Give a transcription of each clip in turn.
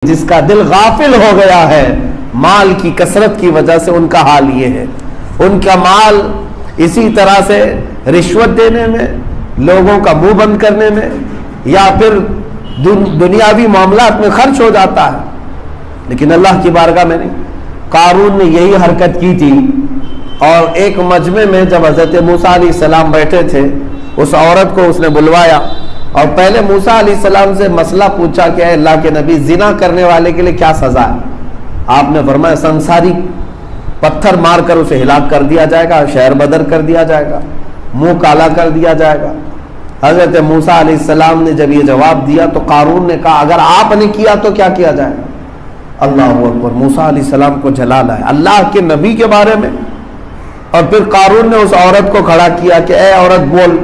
جس کا دل غافل ہو گیا ہے مال کی کثرت کی وجہ سے، ان کا حال یہ ہے۔ ان کا مال اسی طرح سے رشوت دینے میں، لوگوں کا منہ بند کرنے میں، یا پھر دنیاوی معاملات میں خرچ ہو جاتا ہے، لیکن اللہ کی بارگاہ میں نہیں۔ قارون نے یہی حرکت کی تھی، اور ایک مجمع میں جب حضرت موسیٰ علیہ السلام بیٹھے تھے، اس عورت کو اس نے بلوایا اور پہلے موسیٰ علیہ السلام سے مسئلہ پوچھا کہ اے اللہ کے نبی، زنا کرنے والے کے لیے کیا سزا ہے؟ آپ نے فرمایا سنساری پتھر مار کر اسے ہلاک کر دیا جائے گا، شہر بدر کر دیا جائے گا، منہ کالا کر دیا جائے گا۔ حضرت موسیٰ علیہ السلام نے جب یہ جواب دیا تو قارون نے کہا اگر آپ نے کیا تو کیا کیا جائے گا؟ اللہ اکبر! موسیٰ علیہ السلام کو جلال ہے اللہ کے نبی کے بارے میں۔ اور پھر قارون نے اس عورت کو کھڑا کیا کہ اے عورت بول،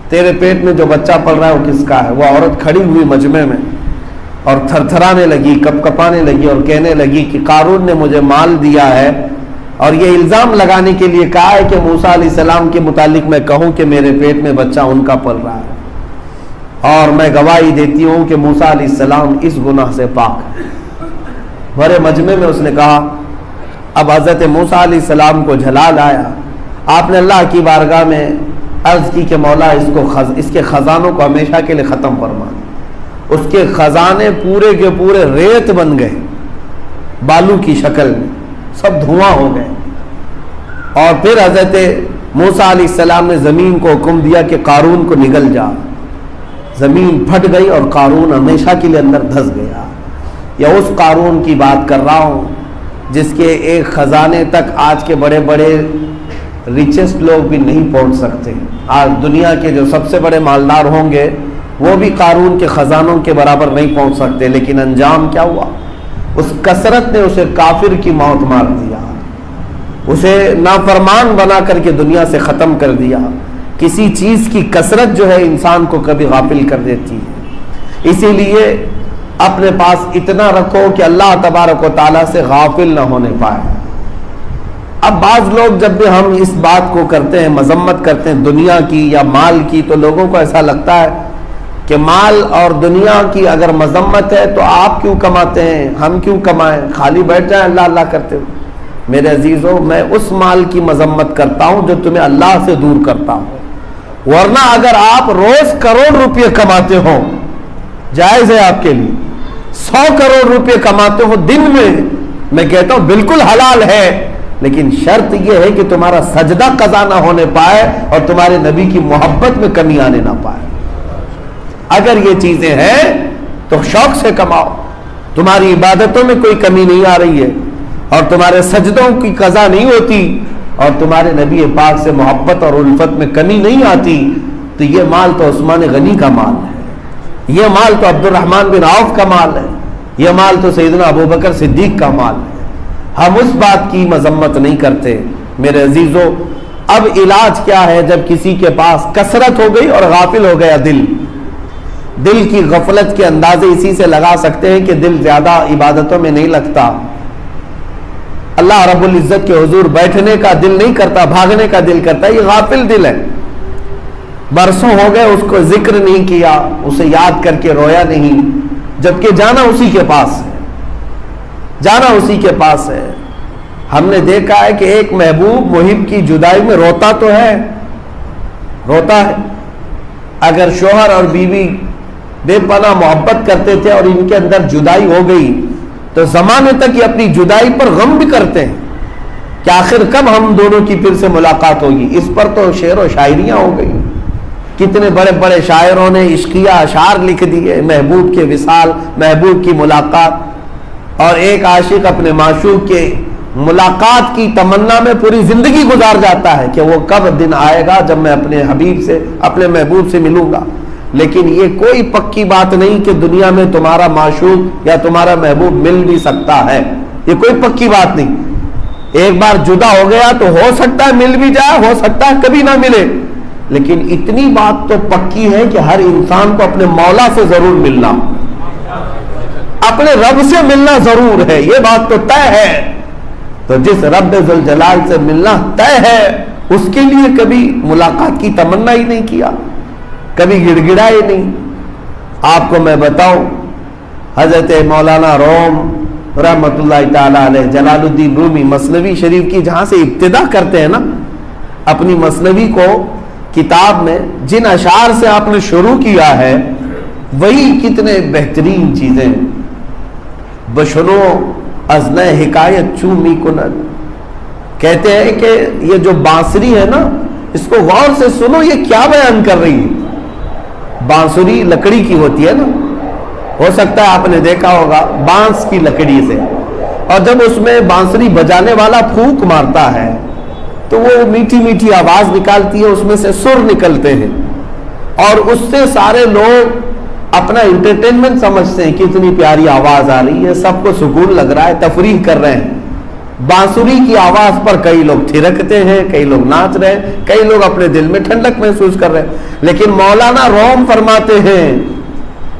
تیرے پیٹ میں جو بچہ پل رہا ہے وہ کس کا ہے؟ وہ عورت کھڑی ہوئی مجمع میں اور تھر تھرانے لگی، کپ کپانے لگی اور کہنے لگی کہ قارون نے مجھے مال دیا ہے اور یہ الزام لگانے کے لیے کہا ہے کہ موسیٰ علیہ السلام کے متعلق میں کہوں کہ میرے پیٹ میں بچہ ان کا پل رہا ہے، اور میں گواہی دیتی ہوں کہ موسیٰ علیہ السلام اس گناہ سے پاک ہے۔ بڑے مجمع میں اس نے کہا، اب حضرت موسیٰ علیہ السلام کو جلال آیا، آپ نے اللہ کی بارگاہ میں عرض کی کہ مولا اس کے خزانوں کو ہمیشہ کے لیے ختم فرما دے۔ اس کے خزانے پورے کے پورے ریت بن گئے، بالو کی شکل میں، سب دھواں ہو گئے۔ اور پھر حضرت موسیٰ علیہ السلام نے زمین کو حکم دیا کہ قارون کو نگل جا۔ زمین پھٹ گئی اور قارون ہمیشہ کے لیے اندر دھس گیا۔ یا اس قارون کی بات کر رہا ہوں جس کے ایک خزانے تک آج کے بڑے بڑے ریچسٹ لوگ بھی نہیں پہنچ سکتے۔ آج دنیا کے جو سب سے بڑے مالدار ہوں گے وہ بھی قارون کے خزانوں کے برابر نہیں پہنچ سکتے، لیکن انجام کیا ہوا؟ اس کثرت نے اسے کافر کی موت مار دیا، اسے نافرمان بنا کر کے دنیا سے ختم کر دیا۔ کسی چیز کی کثرت جو ہے انسان کو کبھی غافل کر دیتی ہے۔ اسی لیے اپنے پاس اتنا رکھو کہ اللہ تبارک و تعالیٰ سے غافل نہ ہونے پائے۔ اب بعض لوگ جب بھی ہم اس بات کو کرتے ہیں، مذمت کرتے ہیں دنیا کی یا مال کی، تو لوگوں کو ایسا لگتا ہے کہ مال اور دنیا کی اگر مذمت ہے تو آپ کیوں کماتے ہیں، ہم کیوں کمائیں، خالی بیٹھ جائیں اللہ اللہ کرتے ہوئے۔ میرے عزیزوں، میں اس مال کی مذمت کرتا ہوں جو تمہیں اللہ سے دور کرتا ہوں، ورنہ اگر آپ روز کروڑ روپے کماتے ہو، جائز ہے آپ کے لیے، 100 کروڑ روپے کماتے ہو دن میں کہتا ہوں بالکل حلال ہے، لیکن شرط یہ ہے کہ تمہارا سجدہ قضا نہ ہونے پائے اور تمہارے نبی کی محبت میں کمی آنے نہ پائے۔ اگر یہ چیزیں ہیں تو شوق سے کماؤ، تمہاری عبادتوں میں کوئی کمی نہیں آ رہی ہے اور تمہارے سجدوں کی قضا نہیں ہوتی اور تمہارے نبی پاک سے محبت اور الفت میں کمی نہیں آتی، تو یہ مال تو عثمان غنی کا مال ہے، یہ مال تو عبد الرحمن بن عوف کا مال ہے، یہ مال تو سیدنا ابوبکر صدیق کا مال ہے۔ ہم اس بات کی مذمت نہیں کرتے۔ میرے عزیزوں، اب علاج کیا ہے؟ جب کسی کے پاس کثرت ہو گئی اور غافل ہو گیا دل کی غفلت کے اندازے اسی سے لگا سکتے ہیں کہ دل زیادہ عبادتوں میں نہیں لگتا، اللہ رب العزت کے حضور بیٹھنے کا دل نہیں کرتا، بھاگنے کا دل کرتا، یہ غافل دل ہے۔ برسوں ہو گئے اس کو ذکر نہیں کیا، اسے یاد کر کے رویا نہیں، جبکہ جانا اسی کے پاس ہے، جانا اسی کے پاس ہے۔ ہم نے دیکھا ہے کہ ایک محبوب محب کی جدائی میں روتا تو ہے، روتا ہے۔ اگر شوہر اور بیوی بے پناہ محبت کرتے تھے اور ان کے اندر جدائی ہو گئی تو زمانے تک یہ اپنی جدائی پر غم بھی کرتے ہیں کہ آخر کب ہم دونوں کی پھر سے ملاقات ہوگی۔ اس پر تو شعر و شاعریاں ہو گئی، کتنے بڑے بڑے شاعروں نے عشقیہ اشعار لکھ دیے، محبوب کے وصال، محبوب کی ملاقات، اور ایک عاشق اپنے معشوق کے ملاقات کی تمنا میں پوری زندگی گزار جاتا ہے کہ وہ کب دن آئے گا جب میں اپنے حبیب سے، اپنے محبوب سے ملوں گا۔ لیکن یہ کوئی پکی بات نہیں کہ دنیا میں تمہارا معشوق یا تمہارا محبوب مل بھی سکتا ہے، یہ کوئی پکی بات نہیں۔ ایک بار جدا ہو گیا تو ہو سکتا ہے مل بھی جائے، ہو سکتا ہے کبھی نہ ملے، لیکن اتنی بات تو پکی ہے کہ ہر انسان کو اپنے مولا سے ضرور ملنا، اپنے رب سے ملنا ضرور ہے، یہ بات تو طے ہے۔ تو جس رب ذوالجلال سے ملنا طے ہے، اس کے لیے کبھی ملاقات کی تمنا ہی نہیں کیا، کبھی گڑ گڑائے نہیں۔ آپ کو میں بتاؤں حضرت مولانا روم رحمتہ تعالی علیہ جلال الدین رومی مثنوی شریف کی جہاں سے ابتدا کرتے ہیں نا اپنی مثنوی کو کتاب میں، جن اشعار سے آپ نے شروع کیا ہے وہی کتنے بہترین چیزیں، بشنو از نہ حکایت چومی کند، کہتے ہیں کہ یہ جو بانسری ہے نا اس کو غور سے سنو، یہ کیا بیان کر رہی ہے۔ بانسری لکڑی کی ہوتی ہے نا، ہو سکتا ہے آپ نے دیکھا ہوگا بانس کی لکڑی سے، اور جب اس میں بانسری بجانے والا پھونک مارتا ہے تو وہ میٹھی میٹھی آواز نکالتی ہے، اس میں سے سر نکلتے ہیں، اور اس سے سارے لوگ اپنا انٹرٹینمنٹ سمجھتے ہیں کہ اتنی پیاری آواز آ رہی ہے، سب کو سکون لگ رہا ہے، تفریح کر رہے ہیں۔ بانسری کی آواز پر کئی لوگ تھرکتے ہیں، کئی لوگ ناچ رہے ہیں، کئی لوگ اپنے دل میں ٹھنڈک محسوس کر رہے ہیں، لیکن مولانا روم فرماتے ہیں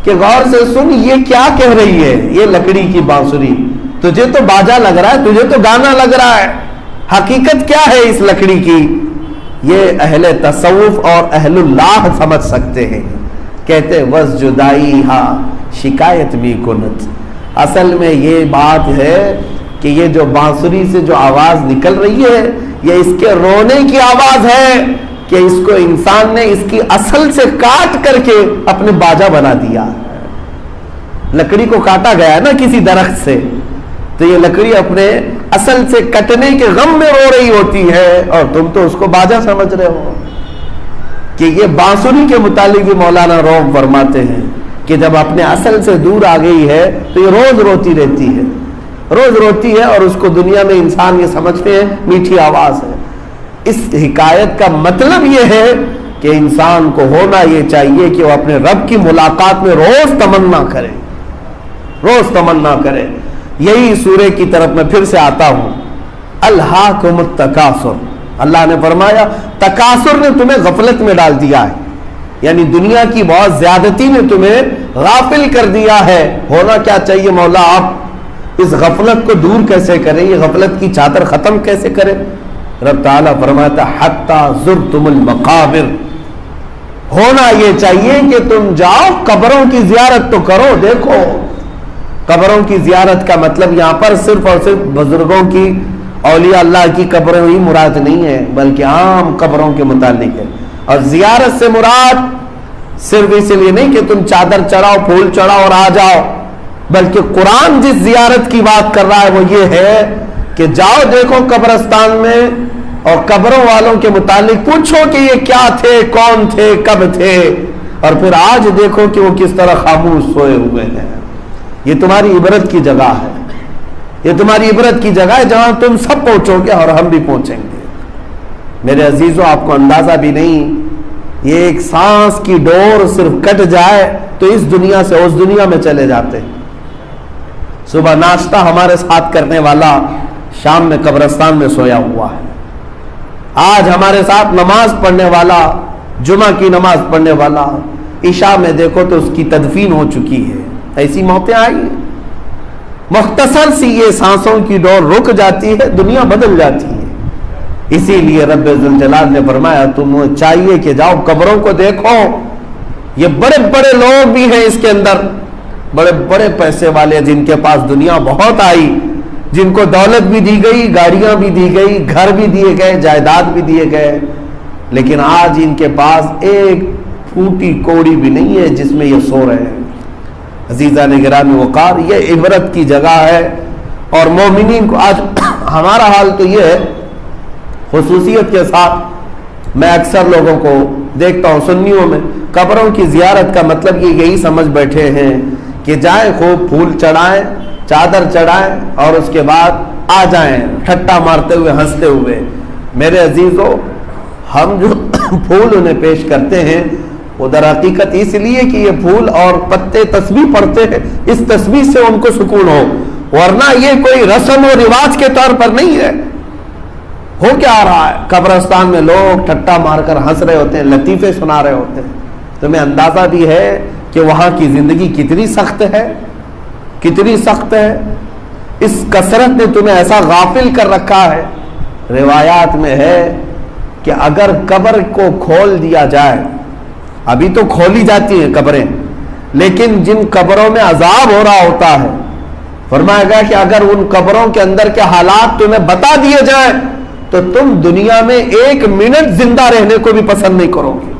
کہ غور سے سن، یہ کیا کہہ رہی ہے یہ لکڑی کی بانسری، تجھے تو باجا لگ رہا ہے، تجھے تو گانا لگ رہا ہے، حقیقت کیا ہے اس لکڑی کی؟ یہ اہل تصوف اور اہل اللہ سمجھ سکتے ہیں۔ کہتے وز جدائی ہاں شکایت بھی کنت، اصل میں یہ بات ہے کہ یہ جو بانسری سے جو آواز نکل رہی ہے یہ اس کے رونے کی آواز ہے کہ اس کو انسان نے اس کی اصل سے کاٹ کر کے اپنے باجا بنا دیا۔ لکڑی کو کاٹا گیا ہے نا کسی درخت سے، تو یہ لکڑی اپنے اصل سے کٹنے کے غم میں رو رہی ہوتی ہے، اور تم تو اس کو باجا سمجھ رہے ہو۔ کہ یہ بانسری کے متعلق بھی مولانا روم فرماتے ہیں کہ جب اپنے اصل سے دور آ گئی ہے تو یہ روز روتی رہتی ہے، روز روتی ہے، اور اس کو دنیا میں انسان یہ سمجھتے ہیں میٹھی آواز ہے۔ اس حکایت کا مطلب یہ ہے کہ انسان کو ہونا یہ چاہیے کہ وہ اپنے رب کی ملاقات میں روز تمنا کرے، روز تمنا کرے۔ یہی سورہ کی طرف میں پھر سے آتا ہوں، الہاکم التکاثر، اللہ نے فرمایا تکاثر نے تمہیں غفلت میں ڈال دیا ہے، یعنی دنیا کی بہت زیادتی نے تمہیں غافل کر دیا ہے۔ ہونا کیا چاہیے مولا، آپ اس غفلت کو دور کیسے کریں، یہ غفلت کی چادر ختم کیسے کریں؟ رب تعالیٰ فرماتا حتی زرتم المقابر، ہونا یہ چاہیے کہ تم جاؤ قبروں کی زیارت تو کرو۔ دیکھو قبروں کی زیارت کا مطلب یہاں پر صرف اور صرف بزرگوں کی، اولیاء اللہ کی قبریں ہی مراد نہیں ہے، بلکہ عام قبروں کے متعلق ہے۔ اور زیارت سے مراد صرف اس لیے نہیں کہ تم چادر چڑھاؤ، پھول چڑھاؤ اور آ جاؤ، بلکہ قرآن جس زیارت کی بات کر رہا ہے وہ یہ ہے کہ جاؤ دیکھو قبرستان میں اور قبروں والوں کے متعلق پوچھو کہ یہ کیا تھے، کون تھے، کب تھے، اور پھر آج دیکھو کہ وہ کس طرح خاموش سوئے ہوئے ہیں۔ یہ تمہاری عبرت کی جگہ ہے، یہ تمہاری عبرت کی جگہ ہے جہاں تم سب پہنچو گے اور ہم بھی پہنچیں گے۔ میرے عزیزوں، آپ کو اندازہ بھی نہیں، یہ ایک سانس کی ڈور صرف کٹ جائے تو اس دنیا سے اس دنیا میں چلے جاتے ہیں۔ صبح ناشتہ ہمارے ساتھ کرنے والا شام میں قبرستان میں سویا ہوا ہے، آج ہمارے ساتھ نماز پڑھنے والا، جمعہ کی نماز پڑھنے والا، عشاء میں دیکھو تو اس کی تدفین ہو چکی ہے۔ ایسی موتیں آئی ہیں، مختصر سی یہ سانسوں کی ڈور رک جاتی ہے، دنیا بدل جاتی ہے۔ اسی لیے رب ذوالجلال نے فرمایا تمہیں چاہیے کہ جاؤ قبروں کو دیکھو۔ یہ بڑے بڑے لوگ بھی ہیں اس کے اندر، بڑے بڑے پیسے والے جن کے پاس دنیا بہت آئی، جن کو دولت بھی دی گئی، گاڑیاں بھی دی گئی، گھر بھی دیے گئے، جائیداد بھی دیے گئے، لیکن آج ان کے پاس ایک پھوٹی کوڑی بھی نہیں ہے جس میں یہ سو رہے ہیں۔ عزیزان گرامی وقار، یہ عبرت کی جگہ ہے، اور مومنین کو آج ہمارا حال تو یہ ہے، خصوصیت کے ساتھ میں اکثر لوگوں کو دیکھتا ہوں سنیوں میں قبروں کی زیارت کا مطلب یہ یہی سمجھ بیٹھے ہیں کہ جائیں خوب پھول چڑھائیں، چادر چڑھائیں اور اس کے بعد آ جائیں ٹھٹا مارتے ہوئے، ہنستے ہوئے۔ میرے عزیزوں، ہم جو پھول انہیں پیش کرتے ہیں وہ در حقیقت اس لیے کہ یہ پھول اور پتے تسبیح پڑھتے ہیں، اس تسبیح سے ان کو سکون ہو، ورنہ یہ کوئی رسم و رواج کے طور پر نہیں ہے۔ ہو کیا آ رہا ہے؟ قبرستان میں لوگ ٹھٹا مار کر ہنس رہے ہوتے ہیں، لطیفے سنا رہے ہوتے ہیں۔ تمہیں اندازہ بھی ہے کہ وہاں کی زندگی کتنی سخت ہے، کتنی سخت ہے۔ اس کثرت نے تمہیں ایسا غافل کر رکھا ہے۔ روایات میں ہے کہ اگر قبر کو کھول دیا جائے، ابھی تو کھولی جاتی ہیں قبریں، لیکن جن قبروں میں عذاب ہو رہا ہوتا ہے، فرمایا گیا کہ اگر ان قبروں کے اندر کے حالات تمہیں بتا دیے جائیں تو تم دنیا میں 1 منٹ زندہ رہنے کو بھی پسند نہیں کرو گے۔